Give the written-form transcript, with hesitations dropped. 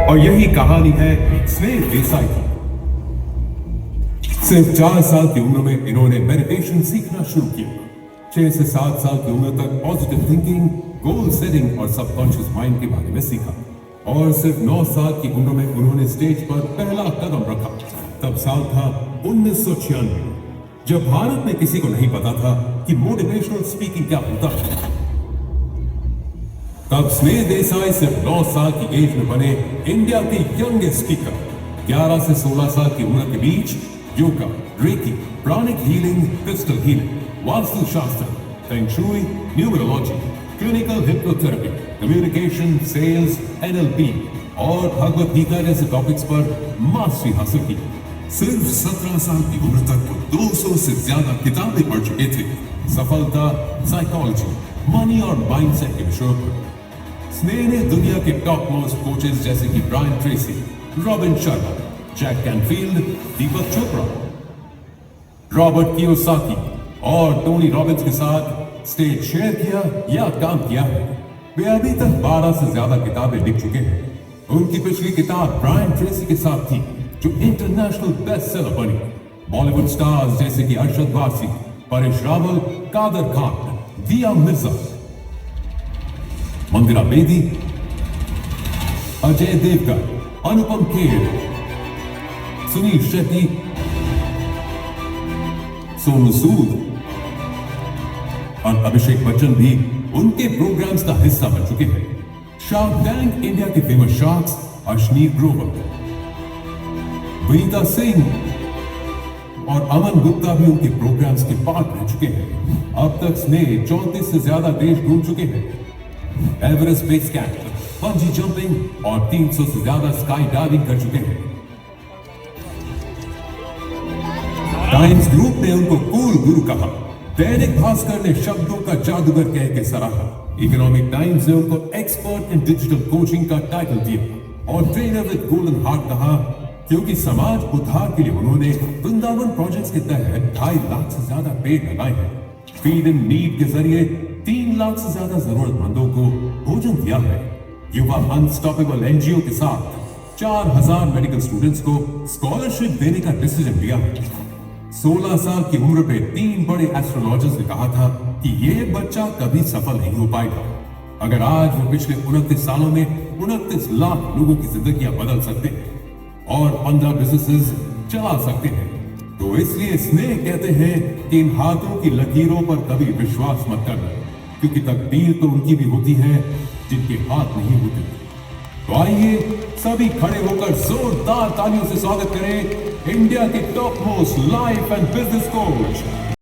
और यही कहानी है स्नेह देसाई की। सिर्फ 4 साल की उम्र में इन्होंने मेडिटेशन सीखना शुरू किया। 6 से 7 साल की उम्र तक पॉजिटिव थिंकिंग, गोल सेटिंग और सबकॉन्शियस माइंड के बारे में सीखा। और सिर्फ 9 साल की उम्र में उन्होंने स्टेज पर पहला कदम रखा। तब साल था 1996, जब भारत में किसी को नहीं पता था कि मोटिवेशनल स्पीकिंग क्या होता है। तब स्नेह देसाई सिर्फ 9 साल की एज में बने इंडिया के यंगेस्ट स्पीकर। 11 से 16 साल की उम्र के बीच yoga, reiki, pranic healing, crystal healing, vastu shastra, feng shui, numerology, clinical hypnotherapy, communication, sales, NLP और भगवत गीता जैसे टॉपिक्स पर मास्टरी हासिल की। सिर्फ 17 साल की उम्र तक वो 200 से ज्यादा किताबें पढ़ चुके थे। सफलता, साइकोलॉजी, मनी और माइंडसेट के विषयों पर। स्नेह ने दुनिया के टॉप मोस्ट कोचेस जैसे कि Brian Tracy, Robin Sharma, Jack Canfield, Deepak Chopra, Robert Kiyosaki और टोनी रॉबिन्स के साथ स्टेज शेयर किया या काम किया है। वे अभी तक 12 से ज्यादा किताबें लिख चुके हैं। उनकी पिछली किताब ब्रायन ट्रेसी के साथ थी, जो इंटरनेशनल बेस्टसेलर बनी। बॉलीवुड स्टार्स जैसे कि अरशद वारसी, परेश रावल, कादर खान, दिया मिर्जा, मंदिरा बेदी, अजय देवगन, अनुपम खेर, सुनील शेट्टी, सोनू सूद और अभिषेक बच्चन भी उनके प्रोग्राम्स का हिस्सा बन चुके हैं। शार्क टैंक इंडिया के फेमस शार्क्स अश्नीर ग्रोवर, वनीता सिंह और अमन गुप्ता भी उनके प्रोग्राम्स के पार्ट रह चुके हैं। अब तक स्नेह 34 से ज्यादा देश घूम चुके हैं। Everest base camp, bungee jumping और 300 से ज्यादा स्काई डाइविंग कर चुके हैं। टाइम्स ग्रुप ने उनको कूल गुरु कहा। दैनिक भास्कर ने शब्दों का जादूगर कह के सराहा। इकोनॉमिक टाइम्स ने उनको एक्सपर्ट इन डिजिटल कोचिंग का टाइटल दिया और ट्रेनर विद गोल्डन हार्ट कहा, क्योंकि समाज उद्धार के लिए उन्होंने वृंदावन प्रोजेक्ट्स के तहत 2.5 लाख से ज्यादा पेड़ लगाए हैं। फीड इन नीड के जरिए 3 लाख से ज्यादा जरूरतमंदों को भोजन दिया है। युवा अनस्टॉपेबल एनजीओ के साथ 4000 मेडिकल स्टूडेंट्स को स्कॉलरशिप देने का डिसीजन लिया है। 16 साल की उम्र पे 3 बड़े एस्ट्रोलॉजर्स ने कहा था कि ये बच्चा कभी सफल नहीं हो पाएगा। अगर आज वो पिछले 29 सालों में 29 लाख लोगों की जिंदगियां बदल सकते हैं और 15 बिजनेसेस चला सकते हैं, तो इसलिए स्नेह कहते हैं कि इन हाथों की लकीरों पर कभी विश्वास मत करना, क्योंकि तकदीर तो उनकी भी होती है जिनके हाथ नहीं होते। तो आइए सभी खड़े होकर जोरदार तालियों से स्वागत करें इंडिया के top most life and business coach